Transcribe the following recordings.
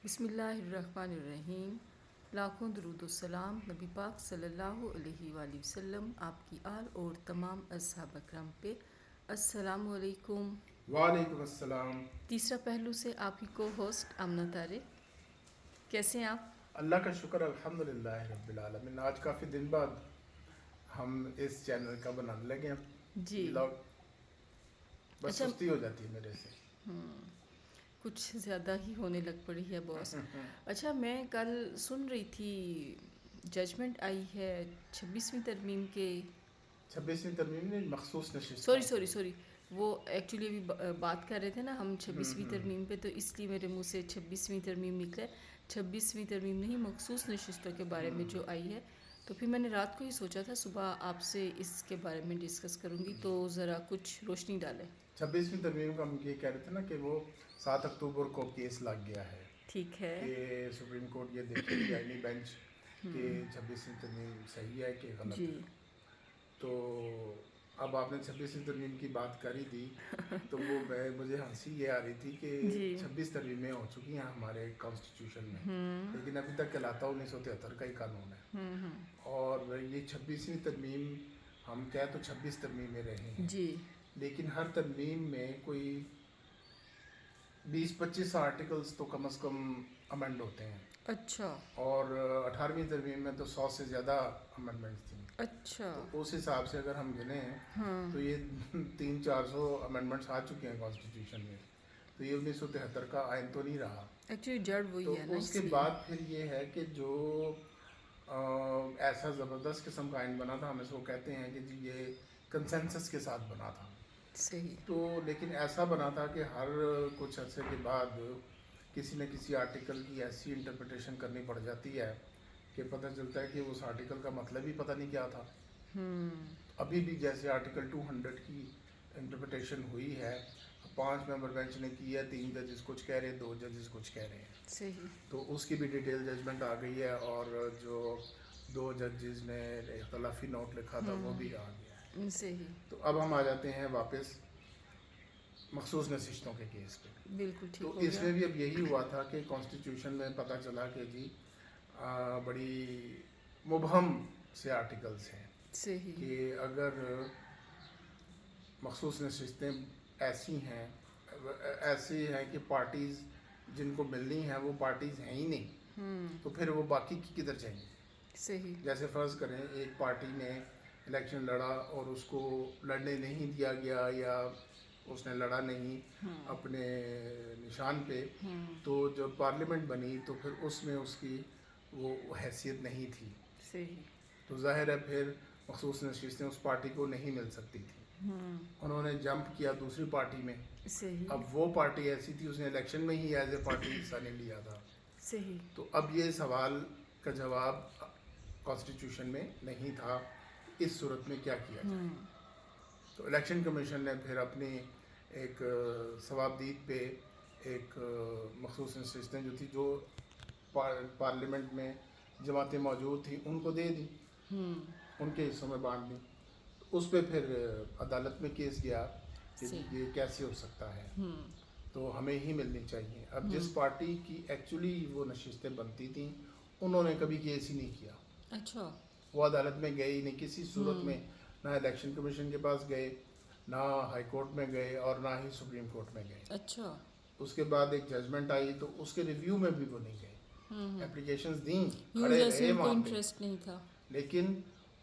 بسم اللہ الرحمن الرحیم. لاکھوں درود و سلام نبی پاک صلی اللہ علیہ وآلہ وسلم، آپ کی آل اور تمام اصحاب اکرام پہ. السلام علیکم. وعلیکم السلام. تیسرا پہلو سے آپ ہی کو ہوسٹ آمنہ طارق. کیسے ہیں آپ؟ اللہ کا شکر الحمدللہ رب العالمین. آج کافی دن بعد ہم اس چینل کا بنانے لگے ہیں جی. ولاگ. بس اچھا، سستی ہو جاتی ہے میرے سے. کچھ زیادہ ہی ہونے لگ پڑی ہے باس. اچھا، میں کل سن رہی تھی ججمنٹ آئی ہے 26ویں ترمیم کے. 26ویں ترمیم نے مخصوص نشست سوری وہ ایکچولی ابھی بات کر رہے تھے نا ہم 26ویں ترمیم پہ، تو اس لیے میرے منہ سے 26ویں ترمیم نکلا ہے. 26ویں ترمیم نہیں، مخصوص نشستوں کے بارے میں جو آئی ہے. تو پھر میں نے رات کو ہی سوچا تھا صبح آپ سے اس کے بارے میں ڈسکس کروں گی، تو ذرا کچھ روشنی ڈالیں. 26ویں ترمیم کا ہم یہ کہہ رہے تھے نا کہ وہ 7 اکتوبر کو کیس لگ گیا ہے ٹھیک ہے. کہ سپریم کورٹ یہ دیکھے گی آئینی بینچ کہ 26ویں ترمیم صحیح ہے کہ غلط جی. ہے. تو اب آپ نے 26ویں ترمیم کی بات کری تھی تو وہ مجھے ہنسی یہ آ رہی تھی کہ جی. 26 ترمیمیں ہو چکی ہیں ہمارے کانسٹیٹیوشن میں، لیکن ابھی تک کہلاتا 1973 کا ہی قانون ہے. اور یہ 26ویں ترمیم ہم کہہ تو 26 ترمیمیں رہے ہیں، جی. لیکن ہر ترمیم میں کوئی 20-25 آرٹیکلز تو کم از کم امینڈ ہوتے ہیں. اچھا. اور 18ویں ترمیم میں تو 100 سے زیادہ امینڈمنٹس تھیں. اچھا. تو اس حساب سے اگر ہم گنیں تو یہ 300-400 امینڈمنٹس آ چکے ہیں کانسٹیٹیوشن میں. تو یہ 1973 کا آئین تو نہیں رہا. ایکچولی جڑ تو وہی ہے نا، اس اس کے لیے. بعد پھر یہ ہے کہ جو ایسا زبردست قسم کا آئین بنا تھا، ہم اس کو کہتے ہیں کہ جی یہ کنسنسس کے ساتھ بنا تھا. صحیح. تو لیکن ایسا بنا تھا کہ ہر کچھ عرصے کے بعد کسی نہ کسی آرٹیکل کی ایسی انٹرپریٹیشن کرنی پڑ جاتی ہے کہ پتہ چلتا ہے کہ اس آرٹیکل کا مطلب ہی پتہ نہیں کیا تھا. ابھی بھی جیسے آرٹیکل 200 کی انٹرپریٹیشن ہوئی ہے، 5 ممبر بینچ نے کی ہے، 3 ججز کچھ کہہ رہے ہیں، 2 ججز کچھ کہہ رہے ہیں. صحیح. تو اس کی بھی ڈیٹیل ججمنٹ آ گئی ہے، اور جو 2 ججز نے اختلافی نوٹ لکھا تھا وہ بھی آ گیا ہے. صحیح. تو اب ہم آ جاتے ہیں واپس مخصوص نشستوں کے کیس پہ. بالکل ٹھیک تو ہو اس گیا. میں بھی اب یہی ہوا تھا کہ کانسٹیٹیوشن میں پتہ چلا کہ جی بڑی مبہم سے آرٹیکلز ہیں صحیح. کہ اگر مخصوص نشستیں ایسی ہیں کہ پارٹیز جن کو ملنی ہیں وہ پارٹیز ہیں ہی نہیں، تو پھر وہ باقی کی کدھر جائیں گے. صحیح. جیسے فرض کریں ایک پارٹی نے الیکشن لڑا اور اس کو لڑنے نہیں دیا گیا، یا اس نے لڑا نہیں اپنے نشان پہ، تو جب پارلیمنٹ بنی تو پھر اس میں اس کی وہ حیثیت نہیں تھی. صحیح. تو ظاہر ہے پھر مخصوص نشستیں اس پارٹی کو نہیں مل سکتی تھیں. انہوں نے جمپ کیا دوسری پارٹی میں. صحیح. اب وہ پارٹی ایسی تھی، اس نے الیکشن میں ہی ایز اے پارٹی حصہ نہیں لیا تھا. صحیح. تو اب یہ سوال کا جواب کانسٹیٹیوشن میں نہیں تھا، اس صورت میں کیا کیا جائے. تو الیکشن کمیشن نے پھر اپنی ایک ثوابدید پہ ایک مخصوص نشستیں جو تھی، جو پارلیمنٹ میں جماعتیں موجود تھیں ان کو دے دی، ان کے حصوں میں بانٹ دی. اس پہ پھر عدالت میں کیس گیا کہ یہ کیسے ہو سکتا ہے، تو ہمیں ہی ملنی چاہیے. اب جس پارٹی کی ایکچولی وہ نشستیں بنتی تھیں انہوں نے کبھی کیس ہی نہیں کیا. اچھا. وہ عدالت میں گئے ہی نہیں کسی صورت میں، نہ الیکشن کمیشن کے پاس گئے، نہ ہائی کورٹ میں گئے، اور نہ ہی سپریم کورٹ میں گئے. اچھا. اس کے بعد ایک ججمنٹ آئی تو اس کے ریویو میں بھی وہ نہیں گئے. اپلیکیشنز دیں، کھڑے یوزرس رہے ان کو وہاں پہ، انٹرسٹ نہیں تھا. لیکن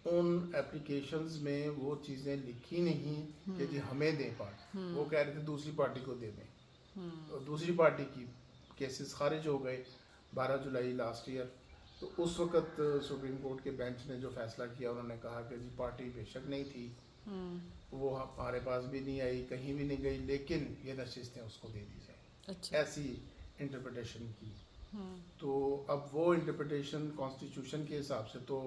ان اپلیکیشنز میں وہ چیزیں لکھی نہیں کہ جی ہمیں دیں پارٹ. وہ کہہ رہے تھے دوسری پارٹی کو دے دیں. اور دوسری پارٹی کی کیسز خارج ہو گئے 12 جولائی لاسٹ ایئر. تو اس وقت سپریم کورٹ کے بینچ نے جو فیصلہ کیا، انہوں نے کہا کہ جی پارٹی بے شک نہیں تھی، وہ ہمارے پاس بھی نہیں آئی، کہیں بھی نہیں گئی، لیکن یہ نشستیں اس کو دے دی جائیں. اچھا. ایسی انٹرپریٹیشن کی. تو اب وہ انٹرپریٹیشن کانسٹیٹیوشن کے حساب سے تو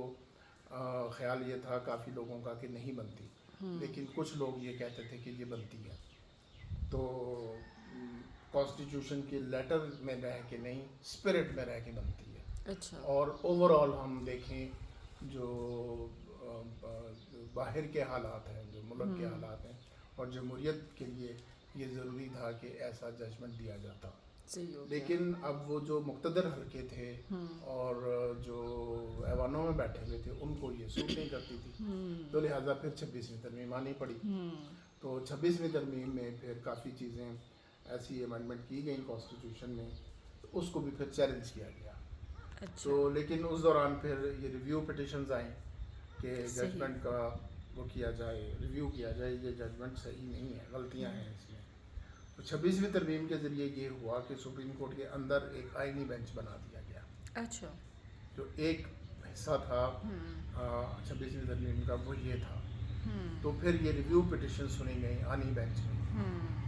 خیال یہ تھا کافی لوگوں کا کہ نہیں بنتی، لیکن کچھ لوگ یہ کہتے تھے کہ یہ بنتی ہے. تو کانسٹیٹیوشن کے لیٹر میں رہ کے نہیں، اسپرٹ میں رہ کے بنتی ہے. اچھا. اور اوور آل ہم دیکھیں جو باہر کے حالات ہیں، جو ملک کے حالات ہیں، اور جمہوریت کے لیے یہ ضروری تھا کہ ایسا ججمنٹ دیا جاتا. صحیح ہو گیا. لیکن اب وہ جو مقتدر حلقے تھے اور جو ایوانوں میں بیٹھے ہوئے تھے ان کو یہ سوٹ نہیں کرتی تھی، تو لہٰذا پھر 26ویں ترمیم آنی پڑی. تو 26ویں ترمیم میں پھر کافی چیزیں ایسی امینڈمنٹ کی گئیں کانسٹیٹیوشن میں، تو اس کو بھی پھر چیلنج کیا گیا. اچھا. تو لیکن اس دوران پھر یہ ریویو پٹیشنز آئیں کہ صحیح. ججمنٹ کا وہ کیا جائے، ریویو کیا جائے، یہ ججمنٹ صحیح نہیں ہے، غلطیاں ہیں اس میں. تو 26ویں ترمیم کے ذریعے یہ ہوا کہ سپریم کورٹ کے اندر ایک آئینی بینچ بنا دیا گیا. اچھا. جو ایک حصہ تھا 26ویں ترمیم کا وہ یہ تھا. تو پھر یہ ریویو پٹیشن سنی گئی آئینی بینچ میں.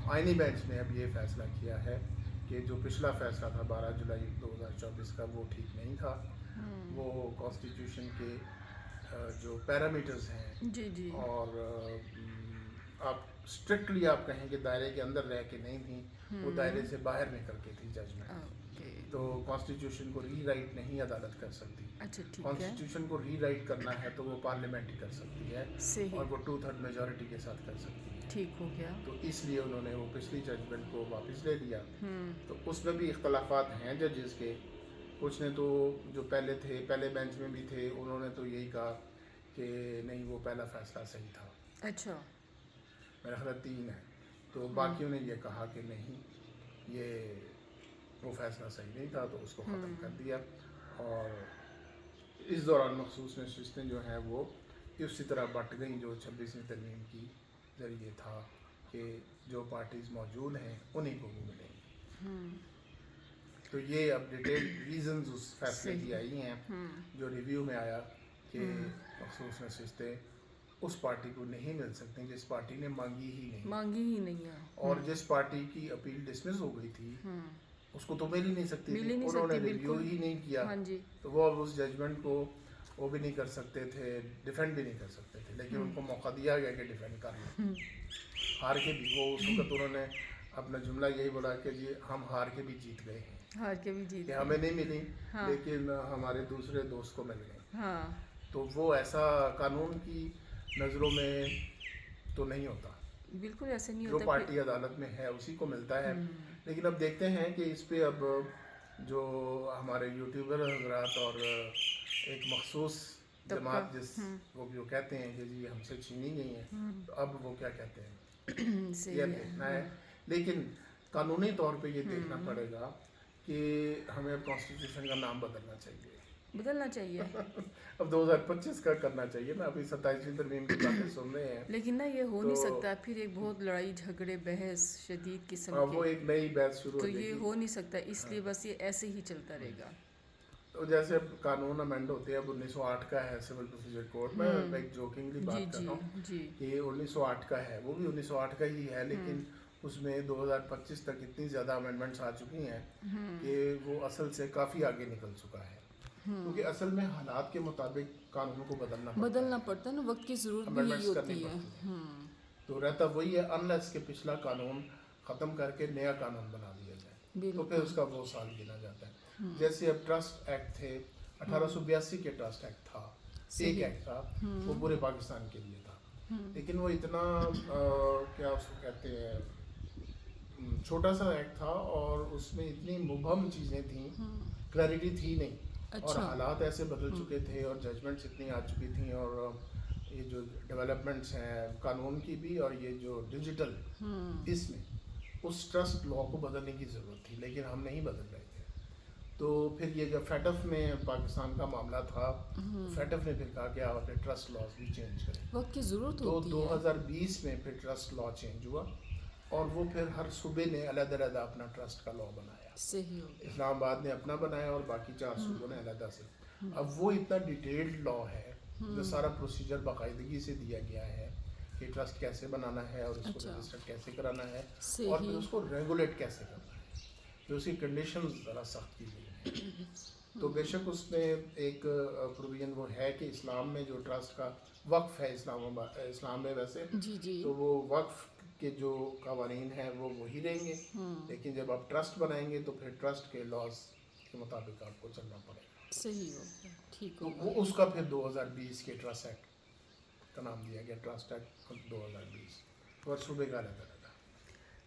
آئینی بینچ نے اب یہ فیصلہ کیا ہے کہ جو پچھلا فیصلہ تھا 12 جولائی 2024 کا وہ ٹھیک نہیں تھا. وہ کانسٹیٹیوشن کے جو پیرامیٹرز ہیں جی جی. اور آپ اسٹرکٹلی آپ کہیں کہ دائرے کے اندر رہ کے نہیں تھیں، وہ دائرے سے باہر نکل کے تھی ججمنٹ. تو کانسٹیٹیوشن کو ری رائٹ نہیں عدالت کر سکتی. اچھا ٹھیک ہے. کانسٹیٹیوشن کو ری رائٹ کرنا ہے تو وہ پارلیمنٹ ہی کر سکتی ہے صحیح. اور وہ 2/3 میجورٹی کے ساتھ کر سکتی ہے. ٹھیک ہو گیا. تو اس لیے انہوں نے وہ پچھلی ججمنٹ کو واپس لے لیا. تو اس میں بھی اختلافات ہیں ججز کے. کچھ نے تو جو پہلے تھے پہلے بینچ میں بھی تھے انہوں نے تو یہی کہا کہ نہیں وہ پہلا فیصلہ صحیح تھا. اچھا. میرا خیال 3 ہے. تو باقیوں نے یہ کہا کہ نہیں یہ وہ فیصلہ صحیح نہیں تھا، تو اس کو ختم کر دیا. اور اس دوران مخصوص نشستیں جو ہیں وہ اسی طرح بٹ گئیں جو 26ویں ترمیم کی ذریعے تھا کہ جو پارٹیز موجود ہیں انہیں کو وہ ملیں گی. تو یہ اب ڈیٹیل ریزنز اس فیصلے کی آئی ہیں جو ریویو میں آیا کہ مخصوص نشستیں اس پارٹی کو نہیں مل سکتی جس پارٹی نے مانگی ہی نہیں ہے. اور جس پارٹی کی اپیل ڈسمس ہو گئی تھی اس کو تو مل ہی نہیں سکتی تھی. انہوں نے ریویو ہی نہیں کیا تو وہ اب اس ججمنٹ کو وہ بھی نہیں کر سکتے تھے، ڈیفینڈ بھی نہیں کر سکتے تھے. لیکن ان کو موقع دیا گیا کہ ڈیفینڈ کر لیں. ہار کے بھی وہ اس وقت انہوں نے اپنا جملہ یہی بولا کہ جی ہم ہار کے بھی جیت گئے ہیں، ہار کے بھی جیت کہ ہمیں نہیں ملی لیکن ہمارے دوسرے دوست کو مل گئی. تو وہ ایسا قانون کی نظروں میں تو نہیں ہوتا. بالکل ایسے نہیں جو ہوتا. پارٹی عدالت میں ہے اسی کو ملتا ہے. لیکن اب دیکھتے ہیں کہ اس پہ اب جو ہمارے یوٹیوبر حضرات اور ایک مخصوص جماعت جس وہ جو کہتے ہیں کہ جی ہم سے چھینی گئی ہیں، تو اب وہ کیا کہتے ہیں یہ دیکھنا ہے. لیکن قانونی طور پہ یہ دیکھنا پڑے گا کہ ہمیں اب کانسٹیٹیوشن کا نام بدلنا چاہیے. اب 2025 کا کرنا چاہیے نا. ابھی 27ویں ترمیم کی باتیں سن رہے ہیں لیکن نا یہ ہو نہیں سکتا. پھر ایک بہت لڑائی جھگڑے بحث شدید قسم کے، وہ ایک نئی بحث شروع ہو تو جائے یہ گی. ہو نہیں سکتا. اس لیے بس یہ ایسے ہی چلتا رہے گا. تو جیسے اب قانون امینڈ ہوتے ہیں، اب 1908 کا ہے سول پروسیجر کوڈ میں ایک جوکنگلی بات کر رہا ہوں کہ 1908 کا ہے، وہ بھی 1908 کا ہی ہے. لیکن اس میں 2025 تک اتنی زیادہ امینڈمنٹس آ چکی ہیں کہ وہ اصل سے کافی آگے نکل چکا ہے. کیونکہ اصل میں حالات کے مطابق قانون کو بدلنا پڑتا ہے نا. وقت کی ضرورت بھی یہی ہوتی ہے. تو رہتا وہی ہے انلیس کہ پچھلا قانون ختم کر کے نیا قانون بنا دیا جائے تو پھر اس کا وہ سال گنا جاتا ہے. جیسے اب ٹرسٹ ایکٹ تھے 1882 کے ٹرسٹ ایکٹ تھا، ایک ایکٹ تھا وہ پورے پاکستان کے لیے تھا. لیکن وہ اتنا کیا اس کو کہتے ہیں چھوٹا سا ایکٹ تھا اور اس میں اتنی مبہم چیزیں تھیں، کلیئرٹی تھی نہیں. اور حالات ایسے بدل چکے تھے اور ججمنٹس اتنی آ چکی تھیں اور یہ جو ڈیولپمنٹس ہیں قانون کی بھی اور یہ جو ڈیجیٹل اس میں اس ٹرسٹ لا کو بدلنے کی ضرورت تھی. لیکن ہم نہیں بدل رہے تھے. تو پھر یہ جب فیٹف میں پاکستان کا معاملہ تھا، فیٹف نے پھر کہا کہ آپ اپنے ٹرسٹ لاز بھی چینج کریں. وقت کی ضرورت تو ہوتی ہے. 2020 میں پھر ٹرسٹ لا چینج ہوا اور وہ پھر ہر صوبے نے علیحدہ علیحدہ اپنا ٹرسٹ کا لا بنایا. صحیح ہو گیا. اسلام آباد نے اپنا بنایا اور باقی 4 صوبوں نے علیحدہ سے. اب وہ اتنا ڈیٹیلڈ لا ہے جو سارا پروسیجر باقاعدگی سے دیا گیا ہے کہ ٹرسٹ کیسے بنانا ہے اور اس کو رجسٹر کیسے کرانا ہے اور پھر اس کو ریگولیٹ کیسے کرنا ہے. تو اس کی کنڈیشنز ذرا سخت کی گئی ہیں. تو بے شک اس میں ایک پروویژن وہ ہے کہ اسلام میں جو ٹرسٹ کا وقف ہے اسلام میں ویسے تو وہ وقف کے جو قوانین ہیں وہ وہی رہیں گے. لیکن جب آپ ٹرسٹ بنائیں گے تو پھر ٹرسٹ کے لاز کے مطابق آپ کو چلنا پڑے گا. صحیح ہو گیا. ٹھیک ہو گیا. وہ اس کا پھر 2020 کے ٹرسٹ ایکٹ کا نام دیا گیا، ٹرسٹ ایکٹ 2020 اور صوبے کا رہتا.